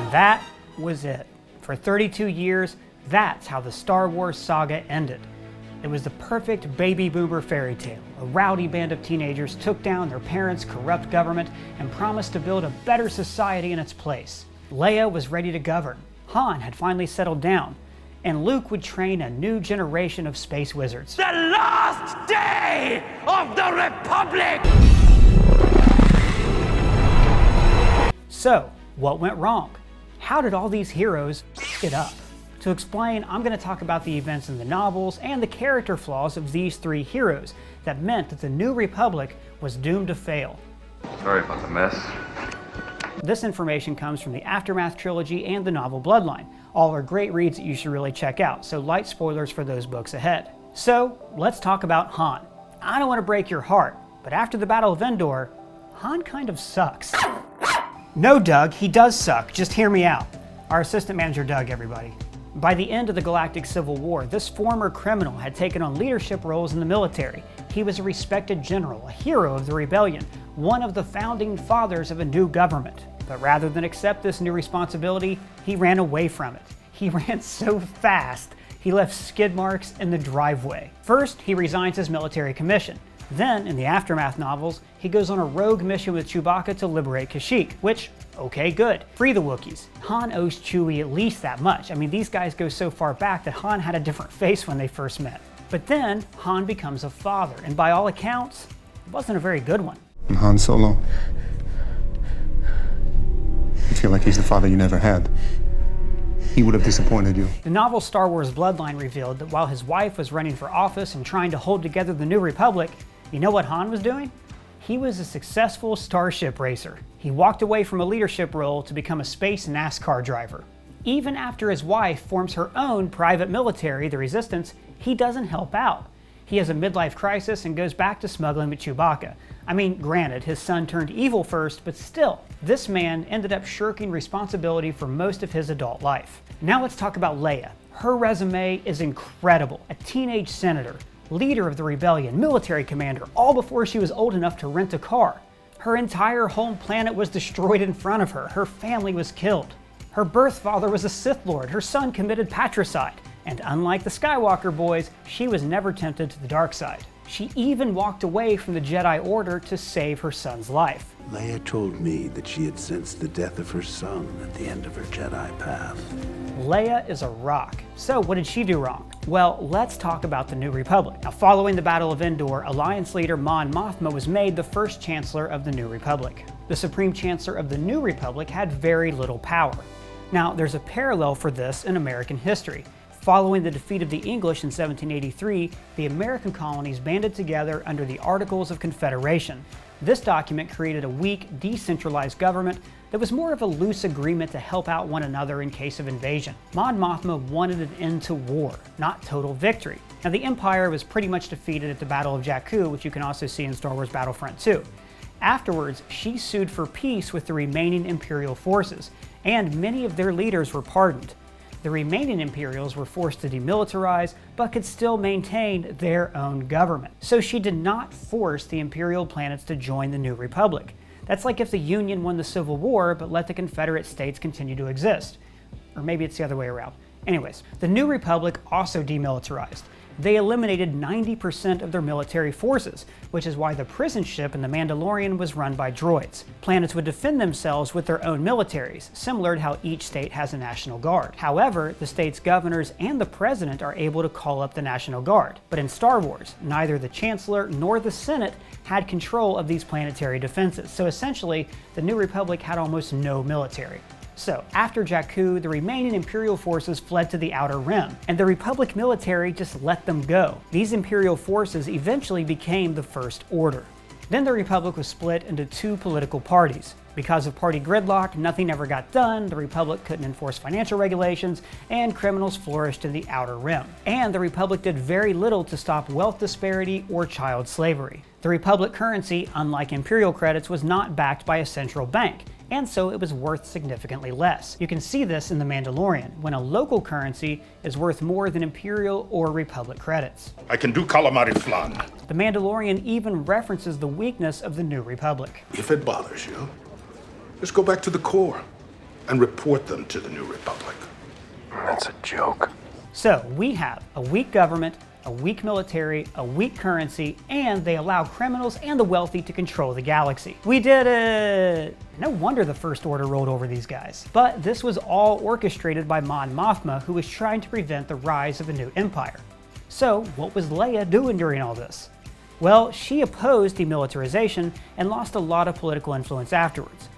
And that was it. For 32 years, that's how the Star Wars saga ended. It was the perfect baby boomer fairy tale. A rowdy band of teenagers took down their parents' corrupt government and promised to build a better society in its place. Leia was ready to govern. Han had finally settled down. And Luke would train a new generation of space wizards. The last day of the Republic! So, what went wrong? How did all these heroes f it up? To explain, I'm going to talk about the events in the novels and the character flaws of these three heroes that meant that the New Republic was doomed to fail. Sorry about the mess. This information comes from the Aftermath trilogy and the novel Bloodline. All are great reads that you should really check out, so light spoilers for those books ahead. So, let's talk about Han. I don't want to break your heart, but after the Battle of Endor, Han kind of sucks. No, Doug, he does suck. Just hear me out. Our assistant manager, Doug, everybody. By the end of the Galactic Civil War, this former criminal had taken on leadership roles in the military. He was a respected general, a hero of the rebellion, one of the founding fathers of a new government. But rather than accept this new responsibility, he ran away from it. He ran so fast, he left skid marks in the driveway. First, he resigns his military commission. Then, in the Aftermath novels, he goes on a rogue mission with Chewbacca to liberate Kashyyyk, which, okay, good. Free the Wookiees. Han owes Chewie at least that much. I mean, these guys go so far back that Han had a different face when they first met. But then, Han becomes a father, and by all accounts, it wasn't a very good one. And Han Solo, I feel like he's the father you never had. He would have disappointed you. The novel Star Wars Bloodline revealed that while his wife was running for office and trying to hold together the New Republic, you know what Han was doing? He was a successful starship racer. He walked away from a leadership role to become a space NASCAR driver. Even after his wife forms her own private military, the Resistance, he doesn't help out. He has a midlife crisis and goes back to smuggling with Chewbacca. I mean, granted, his son turned evil first, but still, this man ended up shirking responsibility for most of his adult life. Now let's talk about Leia. Her resume is incredible. A teenage senator, leader of the rebellion, military commander, all before she was old enough to rent a car. Her entire home planet was destroyed in front of her. Her family was killed. Her birth father was a Sith Lord. Her son committed patricide. And unlike the Skywalker boys, she was never tempted to the dark side. She even walked away from the Jedi Order to save her son's life. Leia told me that she had sensed the death of her son at the end of her Jedi path. Leia is a rock. So what did she do wrong? Well, let's talk about the New Republic. Now, following the Battle of Endor, Alliance leader Mon Mothma was made the first Chancellor of the New Republic. The Supreme Chancellor of the New Republic had very little power. Now, there's a parallel for this in American history. Following the defeat of the English in 1783, the American colonies banded together under the Articles of Confederation. This document created a weak, decentralized government that was more of a loose agreement to help out one another in case of invasion. Mon Mothma wanted an end to war, not total victory. Now, the Empire was pretty much defeated at the Battle of Jakku, which you can also see in Star Wars Battlefront 2. Afterwards, she sued for peace with the remaining Imperial forces, and many of their leaders were pardoned. The remaining Imperials were forced to demilitarize, but could still maintain their own government. So she did not force the Imperial planets to join the New Republic. That's like if the Union won the Civil War, but let the Confederate States continue to exist. Or maybe it's the other way around. Anyways, the New Republic also demilitarized. They eliminated 90% of their military forces, which is why the prison ship in The Mandalorian was run by droids. Planets would defend themselves with their own militaries, similar to how each state has a National Guard. However, the state's governors and the president are able to call up the National Guard. But in Star Wars, neither the Chancellor nor the Senate had control of these planetary defenses, so essentially, the New Republic had almost no military. So, after Jakku, the remaining Imperial forces fled to the Outer Rim, and the Republic military just let them go. These Imperial forces eventually became the First Order. Then the Republic was split into two political parties. Because of party gridlock, nothing ever got done, the Republic couldn't enforce financial regulations, and criminals flourished in the Outer Rim. And the Republic did very little to stop wealth disparity or child slavery. The Republic currency, unlike Imperial credits, was not backed by a central bank, and so it was worth significantly less. You can see this in The Mandalorian, when a local currency is worth more than Imperial or Republic credits. I can do calamari flan. The Mandalorian even references the weakness of the New Republic. If it bothers you, let's go back to the core. and report them to the New Republic. That's a joke. So we have a weak government, a weak military, a weak currency, and they allow criminals and the wealthy to control the galaxy. We did it! No wonder the First Order rolled over these guys. But this was all orchestrated by Mon Mothma, who was trying to prevent the rise of a new empire. So what was Leia doing during all this? Well, she opposed demilitarization and lost a lot of political influence afterwards.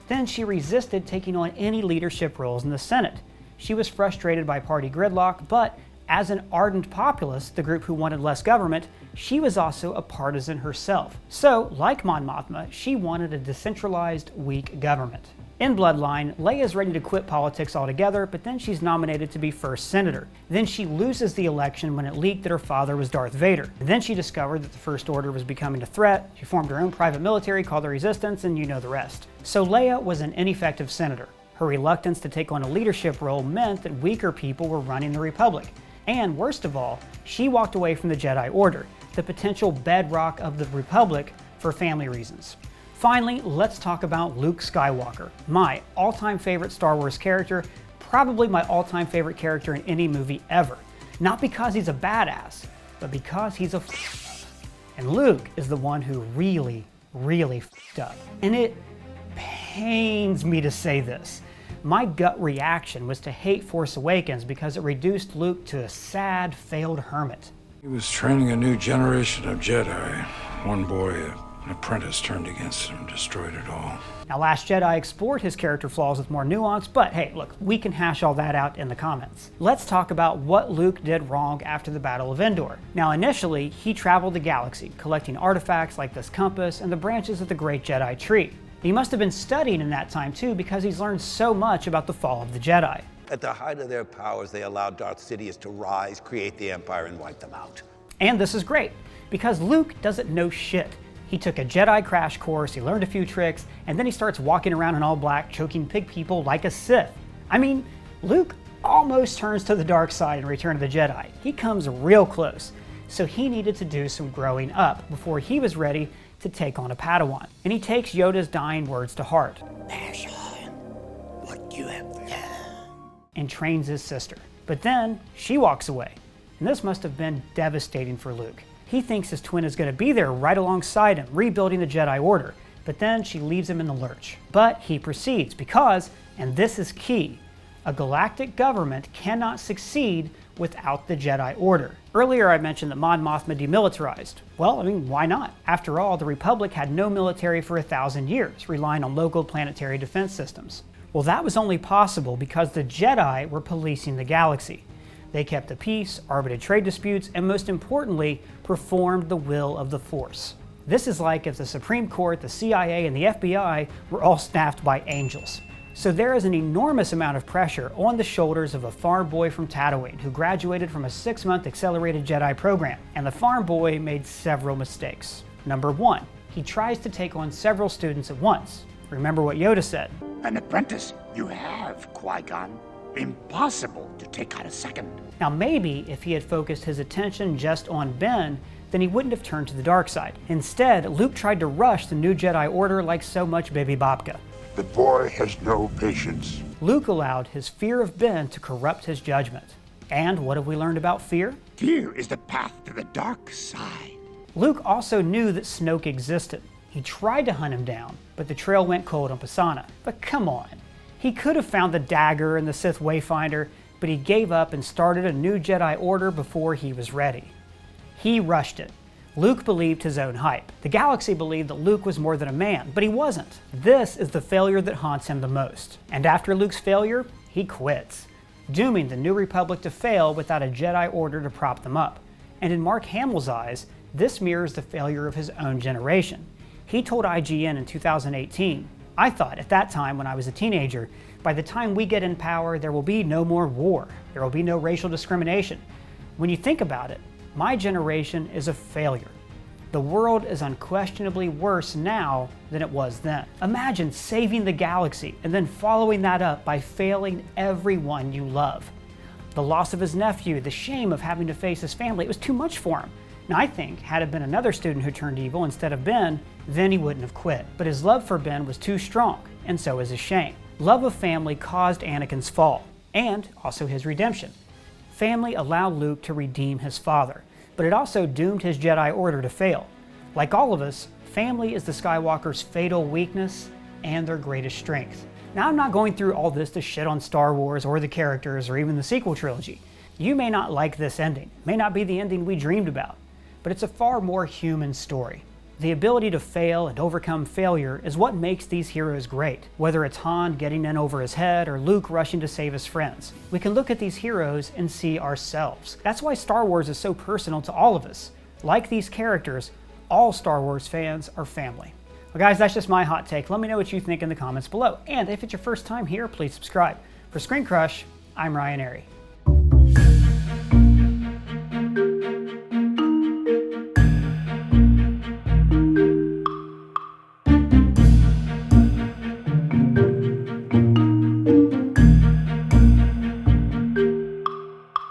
Then she resisted taking on any leadership roles in the Senate. She was frustrated by party gridlock, but as an ardent populist, the group who wanted less government, she was also a partisan herself. So, like Mon Mothma, she wanted a decentralized, weak government. In Bloodline, Leia is ready to quit politics altogether, but then she's nominated to be first senator. Then she loses the election when it leaked that her father was Darth Vader. And then she discovered that the First Order was becoming a threat. She formed her own private military called the Resistance, and you know the rest. So Leia was an ineffective senator. Her reluctance to take on a leadership role meant that weaker people were running the Republic. And worst of all, she walked away from the Jedi Order, the potential bedrock of the Republic, for family reasons. Finally, let's talk about Luke Skywalker, my all-time favorite Star Wars character, probably my all-time favorite character in any movie ever. Not because he's a badass, but because he's a And Luke is the one who really f***ed up. And it pains me to say this. My gut reaction was to hate Force Awakens because it reduced Luke to a sad, failed hermit. He was training a new generation of Jedi. One boy, an apprentice, turned against him and destroyed it all. Now, Last Jedi explored his character flaws with more nuance, but hey, look, we can hash all that out in the comments. Let's talk about what Luke did wrong after the Battle of Endor. Now, initially, he traveled the galaxy, collecting artifacts like this compass and the branches of the Great Jedi Tree. He must have been studying in that time too, because he's learned so much about the fall of the Jedi. At the height of their powers, they allowed Darth Sidious to rise, create the Empire, and wipe them out. And this is great, because Luke doesn't know shit. He took a Jedi crash course, he learned a few tricks, and then he starts walking around in all black, choking pig people like a Sith. I mean, Luke almost turns to the dark side in Return of the Jedi. He comes real close, so he needed to do some growing up before he was ready to take on a Padawan. And he takes Yoda's dying words to heart. Pass on what you have learned. And trains his sister. But then she walks away. And this must have been devastating for Luke. He thinks his twin is going to be there right alongside him, rebuilding the Jedi Order. But then she leaves him in the lurch. But he proceeds because, and this is key, a galactic government cannot succeed without the Jedi Order. Earlier I mentioned that Mon Mothma demilitarized. Well, I mean, why not? After all, the Republic had no military for 1,000 years, relying on local planetary defense systems. Well, that was only possible because the Jedi were policing the galaxy. They kept the peace, arbitrated trade disputes, and most importantly, performed the will of the Force. This is like if the Supreme Court, the CIA, and the FBI were all staffed by angels. So there is an enormous amount of pressure on the shoulders of a farm boy from Tatooine who graduated from a 6-month accelerated Jedi program. And the farm boy made several mistakes. Number 1, he tries to take on several students at once. Remember what Yoda said. An apprentice you have, Qui-Gon. Impossible to take out a second. Now maybe if he had focused his attention just on Ben, then he wouldn't have turned to the dark side. Instead, Luke tried to rush the new Jedi Order like so much baby babka. The boy has no patience. Luke allowed his fear of Ben to corrupt his judgment. And what have we learned about fear? Fear is the path to the dark side. Luke also knew that Snoke existed. He tried to hunt him down, but the trail went cold on Pisana. But come on. He could have found the dagger and the Sith Wayfinder, but he gave up and started a new Jedi Order before he was ready. He rushed it. Luke believed his own hype. The galaxy believed that Luke was more than a man, but he wasn't. This is the failure that haunts him the most. And after Luke's failure, he quits, dooming the New Republic to fail without a Jedi Order to prop them up. And in Mark Hamill's eyes, this mirrors the failure of his own generation. He told IGN in 2018, "I thought at that time when I was a teenager, by the time we get in power, there will be no more war. There will be no racial discrimination. When you think about it, my generation is a failure. The world is unquestionably worse now than it was then." Imagine saving the galaxy and then following that up by failing everyone you love. The loss of his nephew, the shame of having to face his family, it was too much for him. Now I think, had it been another student who turned evil instead of Ben, then he wouldn't have quit. But his love for Ben was too strong, and so is his shame. Love of family caused Anakin's fall, and also his redemption. Family allowed Luke to redeem his father, but it also doomed his Jedi Order to fail. Like all of us, family is the Skywalkers' fatal weakness and their greatest strength. Now, I'm not going through all this to shit on Star Wars or the characters or even the sequel trilogy. You may not like this ending, may not be the ending we dreamed about, but it's a far more human story. The ability to fail and overcome failure is what makes these heroes great, whether it's Han getting in over his head or Luke rushing to save his friends. We can look at these heroes and see ourselves. That's why Star Wars is so personal to all of us. Like these characters, all Star Wars fans are family. Well guys, that's just my hot take. Let me know what you think in the comments below. And if it's your first time here, please subscribe. For Screen Crush, I'm Ryan Airy.